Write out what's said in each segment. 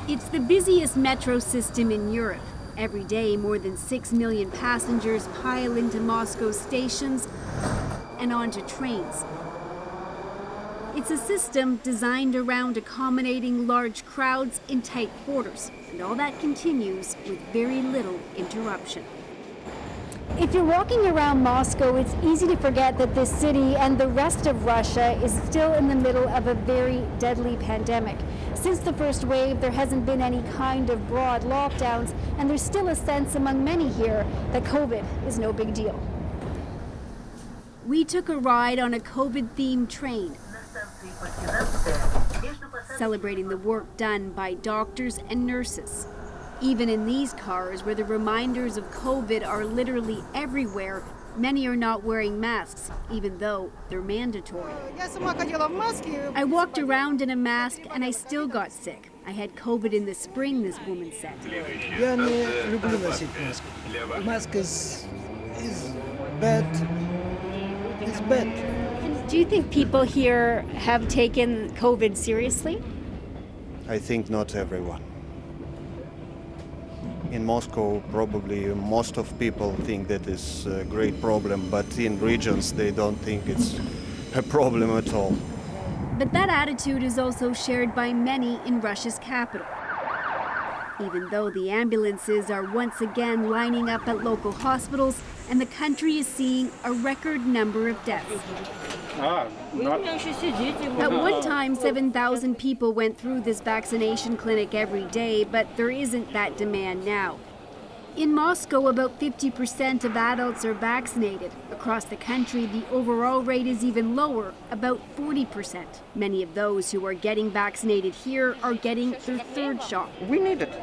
It's the busiest metro system in Europe. Every day, more than 6 million passengers pile into Moscow's stations and onto trains. It's a system designed around accommodating large crowds in tight quarters, and all that continues with very little interruption. If you're walking around Moscow, it's easy to forget that this city and the rest of Russia is still in the middle of a very deadly pandemic. Since the first wave, there hasn't been any kind of broad lockdowns, and there's still a sense among many here that COVID is no big deal. We took a ride on a COVID-themed train, celebrating the work done by doctors and nurses. Even in these cars, where the reminders of COVID are literally everywhere, many are not wearing masks, even though they're mandatory. I walked around in a mask and I still got sick. I had COVID in the spring, this woman said. Я не люблю носить маску. Mask is bad. It's bad. Do you think people here have taken COVID seriously? I think not everyone. In Moscow, probably most of people think that is a great problem, but in regions they don't think it's a problem at all. But that attitude is also shared by many in Russia's capital. Even though the ambulances are once again lining up at local hospitals, and the country is seeing a record number of deaths. At one time, 7,000 people went through this vaccination clinic every day, but there isn't that demand now. In Moscow, about 50% of adults are vaccinated. Across the country, the overall rate is even lower, about 40%. Many of those who are getting vaccinated here are getting their third shot. We need it.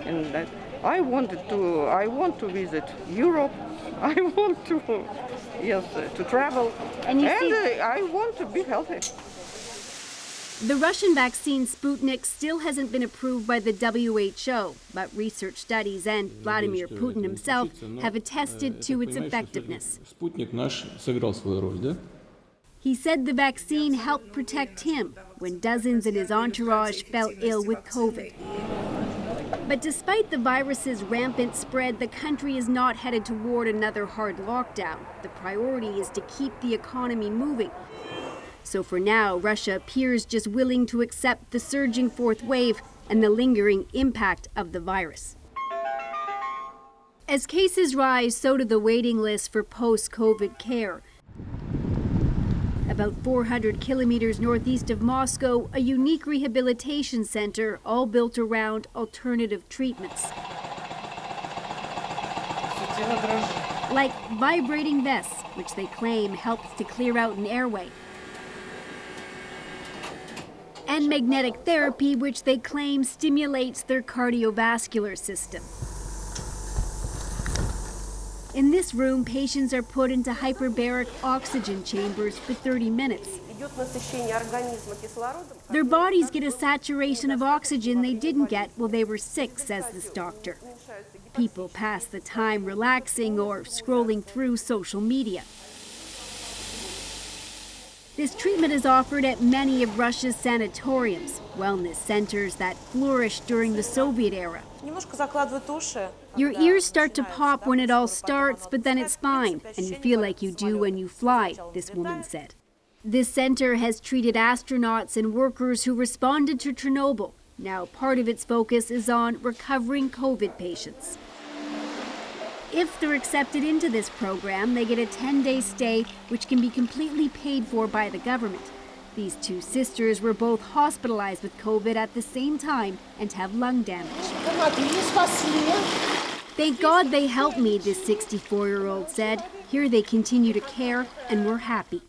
And I want to visit Europe. I want to travel. And I want to be healthy. The Russian vaccine Sputnik still hasn't been approved by the WHO, but research studies and Vladimir Putin himself have attested to its effectiveness. He said the vaccine helped protect him when dozens in his entourage fell ill with COVID. But despite the virus's rampant spread, the country is not headed toward another hard lockdown. The priority is to keep the economy moving. So for now, Russia appears just willing to accept the surging fourth wave and the lingering impact of the virus. As cases rise, so do the waiting lists for post-COVID care. About 400 kilometers northeast of Moscow, a unique rehabilitation center all built around alternative treatments. Like vibrating vests, which they claim helps to clear out an airway. And magnetic therapy, which they claim stimulates their cardiovascular system. In this room, patients are put into hyperbaric oxygen chambers for 30 minutes. Their bodies get a saturation of oxygen they didn't get while they were sick, says this doctor. People pass the time relaxing or scrolling through social media. This treatment is offered at many of Russia's sanatoriums, wellness centers that flourished during the Soviet era. Your ears start to pop when it all starts, but then it's fine, and you feel like you do when you fly, this woman said. This center has treated astronauts and workers who responded to Chernobyl. Now part of its focus is on recovering COVID patients. If they're accepted into this program, they get a 10-day stay, which can be completely paid for by the government. These two sisters were both hospitalized with COVID at the same time and have lung damage. Thank God they helped me, this 64-year-old said. Here they continue to care, and we're happy.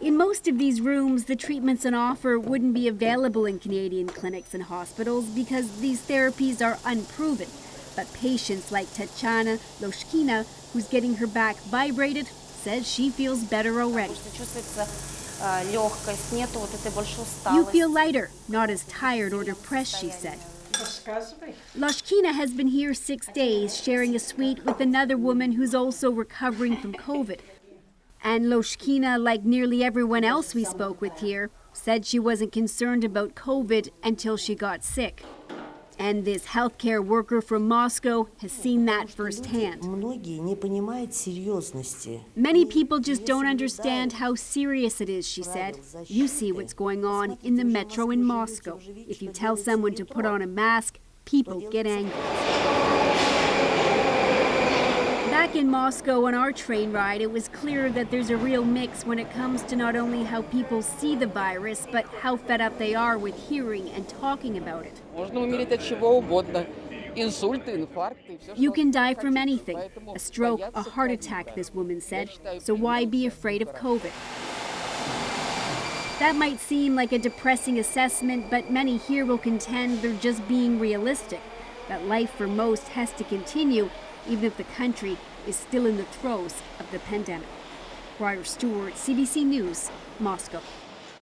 In most of these rooms, the treatments on offer wouldn't be available in Canadian clinics and hospitals because these therapies are unproven. But patients like Tatyana Loshkina, who's getting her back vibrated, says she feels better already. You feel lighter, not as tired or depressed, she said. Loshkina has been here 6 days, sharing a suite with another woman who's also recovering from COVID. And Loshkina, like nearly everyone else we spoke with here, said she wasn't concerned about COVID until she got sick. And this healthcare worker from Moscow has seen that firsthand. Many people just don't understand how serious it is, she said. You see what's going on in the metro in Moscow. If you tell someone to put on a mask, people get angry. Back in Moscow on our train ride, it was clear that there's a real mix when it comes to not only how people see the virus, but how fed up they are with hearing and talking about it. You can die from anything, a stroke, a heart attack, this woman said, so why be afraid of COVID? That might seem like a depressing assessment, but many here will contend they're just being realistic, that life for most has to continue, even if the country is still in the throes of the pandemic. Ryder Stewart, CBC News, Moscow.